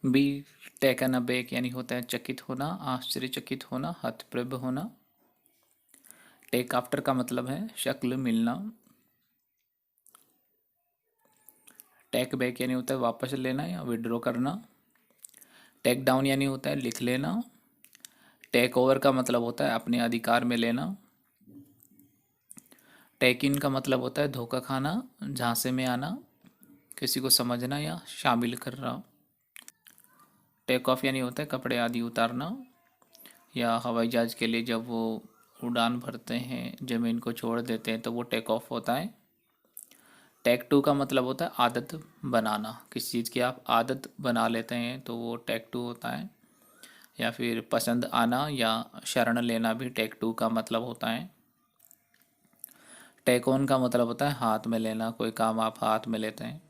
Be taken अबेक यानी होता है चकित होना, आश्चर्यचकित होना, हतप्रभ होना। टेक आफ्टर का मतलब है शक्ल मिलना। टेक बैक यानी होता है वापस लेना या विड्रॉ करना। टेक डाउन यानी होता है लिख लेना। टेक ओवर का मतलब होता है अपने अधिकार में लेना। टेक इन का मतलब होता है धोखा खाना, झांसे में आना, किसी को समझना या शामिल करना। टेक ऑफ यानी होता है कपड़े आदि उतारना, या हवाई जहाज के लिए जब वो उड़ान भरते हैं, ज़मीन को छोड़ देते हैं, तो वो टेक ऑफ होता है। टेक टू का मतलब होता है आदत बनाना, किसी चीज़ की आप आदत बना लेते हैं तो वो टेक टू होता है। या फिर पसंद आना या शरण लेना भी टेक टू का मतलब होता है। टेक ऑन का मतलब होता है हाथ में लेना, कोई काम आप हाथ में लेते हैं।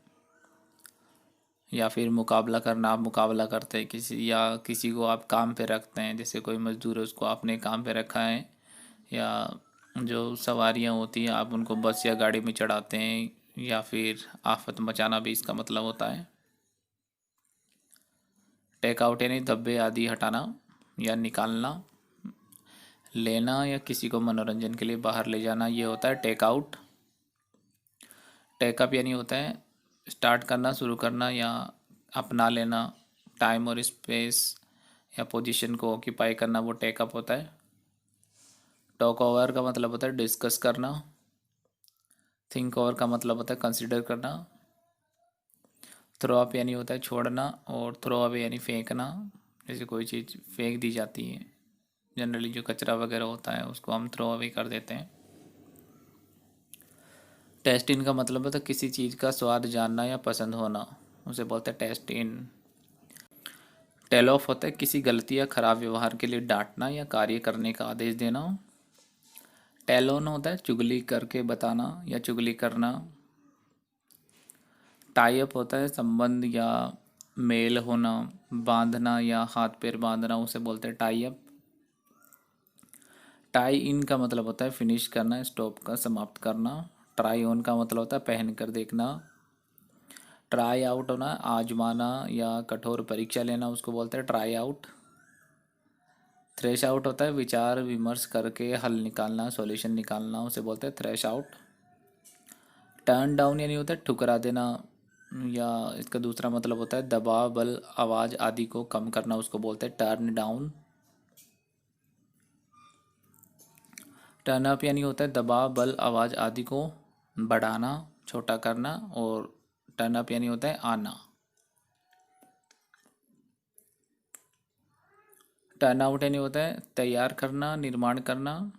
या फिर मुकाबला करना, आप मुकाबला करते हैं किसी, या किसी को आप काम पे रखते हैं, जैसे कोई मजदूर है उसको आपने काम पे रखा है। या जो सवारियां होती हैं आप उनको बस या गाड़ी में चढ़ाते हैं। या फिर आफत मचाना भी इसका मतलब होता है। टेक आउट यानी धब्बे आदि हटाना या निकालना। लेना या किसी को मनोरंजन के लिए बाहर ले जाना, ये होता है टेक आउट। टेकअप यानी होता है स्टार्ट करना, शुरू करना या अपना लेना, टाइम और स्पेस या पोजीशन को ऑक्यूपाई करना, वो टेकअप होता है। टॉक ओवर का मतलब होता है डिस्कस करना। थिंक ओवर का मतलब होता है कंसिडर करना। थ्रो अप यानी होता है छोड़ना, और थ्रो अवे यानी फेंकना, जैसे कोई चीज़ फेंक दी जाती है। जनरली जो कचरा वगैरह होता है उसको हम थ्रो अवे कर देते हैं। टेस्ट इन का मतलब होता है किसी चीज़ का स्वाद जानना या पसंद होना, उसे बोलते हैं टेस्ट इन। टेल ऑफ होता है किसी गलती या खराब व्यवहार के लिए डांटना या कार्य करने का आदेश देना। टेल ऑन होता है चुगली करके बताना या चुगली करना। टाई अप होता है संबंध या मेल होना, बांधना या हाथ पैर बांधना, उसे बोलते हैं टाई अप। टाई इन का मतलब होता है फिनिश करना, स्टॉप का समाप्त करना। ट्राई ऑन का मतलब होता है पहन कर देखना। ट्राई आउट होना आजमाना या कठोर परीक्षा लेना, उसको बोलते हैं ट्राई आउट। थ्रेश आउट होता है विचार विमर्श करके हल निकालना, सॉल्यूशन निकालना, उसे बोलते हैं थ्रेश आउट। टर्न डाउन यानी होता है ठुकरा देना, या इसका दूसरा मतलब होता है दबाव बल आवाज़ आदि को कम करना, उसको बोलते हैं टर्न डाउन। टर्न अप यानी होता है दबाव बल आवाज़ आदि को बढ़ाना, छोटा करना, और टर्न अप यानी होता है आना। टर्न आउट यानी होता है तैयार करना, निर्माण करना,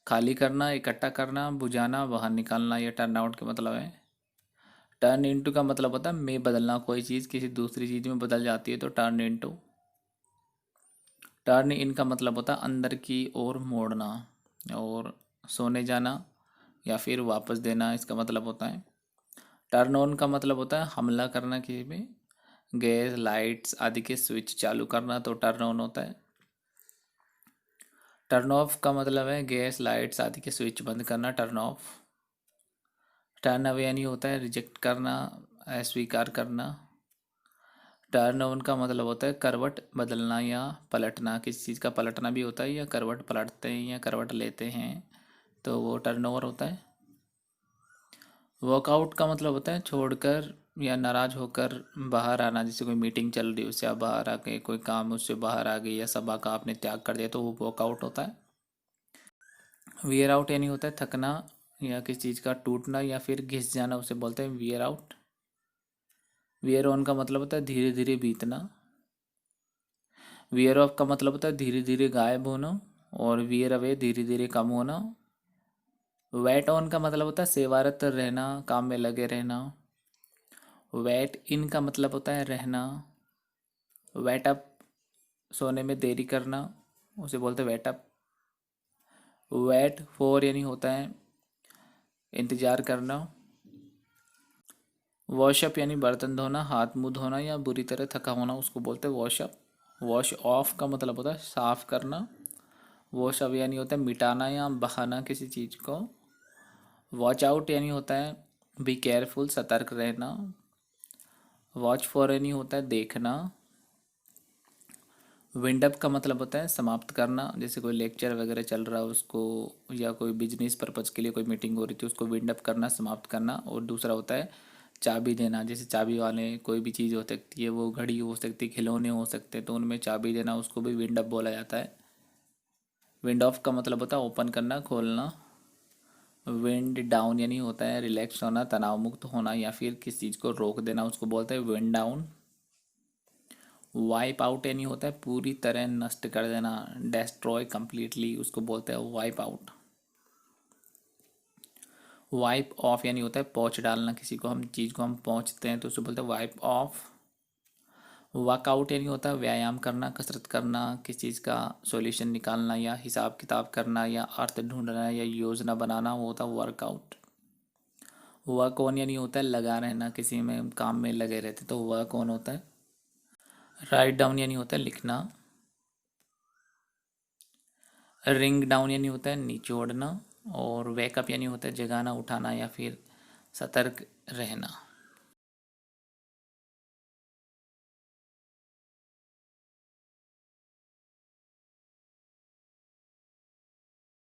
खाली करना, इकट्ठा करना, बुझाना, बाहर निकालना, ये टर्न आउट का मतलब है। टर्न इनटू का मतलब होता है में बदलना, कोई चीज़ किसी दूसरी चीज़ में बदल जाती है तो टर्न इनटू। टर्न इन का मतलब होता है अंदर की ओर मोड़ना, और सोने जाना या फिर वापस देना, इसका मतलब होता है। टर्न ऑन का मतलब होता है हमला करना किसी पे, गैस लाइट्स आदि के स्विच चालू करना, तो टर्न ऑन होता है। टर्न ऑफ का मतलब है गैस लाइट्स आदि के स्विच बंद करना, टर्न ऑफ। टर्न अवे यानी होता है रिजेक्ट करना, अस्वीकार करना। टर्न ऑन का मतलब होता है करवट बदलना या पलटना, किसी चीज़ का पलटना भी होता है, या करवट पलटते हैं या करवट लेते हैं, तो वो टर्न ओवर होता है। वॉकआउट का मतलब होता है छोड़कर या नाराज होकर बाहर आना, जैसे कोई मीटिंग चल रही है उससे आप बाहर आ गए, कोई काम उससे बाहर आ गई, या सभा का आपने त्याग कर दिया, तो वो वॉकआउट होता है। वियर आउट यानी होता है थकना या किसी चीज़ का टूटना या फिर घिस जाना, उसे बोलते हैं वियर आउट। वियर ऑन का मतलब होता है धीरे धीरे बीतना। वियर ऑफ का मतलब होता है धीरे धीरे गायब होना, और वियर अवे धीरे धीरे कम होना। वेट ऑन का मतलब होता है सेवारत रहना, काम में लगे रहना। वेट इन का मतलब होता है रहना। वेट अप सोने में देरी करना, उसे बोलते हैं वेट अप। वेट फॉर यानी होता है इंतजार करना। वॉशअप यानी बर्तन धोना, हाथ मुंह धोना या बुरी तरह थका होना, उसको बोलते हैं वॉशअप। वॉश ऑफ का मतलब होता है साफ करना। वॉश अवे यानी होता है मिटाना या बहाना किसी चीज़ को। वॉच आउट यानी होता है बी केयरफुल, सतर्क रहना। वॉच फॉर यानी होता है देखना। विंड अप का मतलब होता है समाप्त करना, जैसे कोई लेक्चर वगैरह चल रहा है उसको, या कोई बिजनेस पर्पज़ के लिए कोई मीटिंग हो रही थी उसको विंड अप करना, समाप्त करना। और दूसरा होता है चाबी देना, जैसे चाबी वाले कोई भी चीज़ हो सकती है, वो घड़ी हो सकती है, खिलौने हो सकते हैं, तो उनमें चाबी देना उसको भी विंड अप बोला जाता है। विंड ऑफ का मतलब होता है ओपन करना, खोलना। विंड डाउन यानी होता है रिलैक्स होना, तनाव मुक्त होना, या फिर किसी चीज़ को रोक देना, उसको बोलते हैं विंड डाउन। वाइप आउट यानी होता है पूरी तरह नष्ट कर देना, डेस्ट्रॉय कंप्लीटली, उसको बोलते हैं वाइप आउट। वाइप ऑफ यानी होता है पहुँच डालना, किसी को हम चीज़ को हम पहुँचते हैं तो उसको बोलते हैं वाइप ऑफ। वर्कआउट यानी होता है व्यायाम करना, कसरत करना, किसी चीज़ का सॉल्यूशन निकालना या हिसाब किताब करना या अर्थ ढूंढना या योजना बनाना, वो होता है वर्कआउट। वर्क ऑन यानी होता है लगा रहना, किसी में काम में लगे रहते तो वर्क ऑन होता है। राइट डाउन यानी होता है लिखना। रिंग डाउन यानी होता है निचोड़ना। और वेकअप यानी होता है जगाना, उठाना या फिर सतर्क रहना।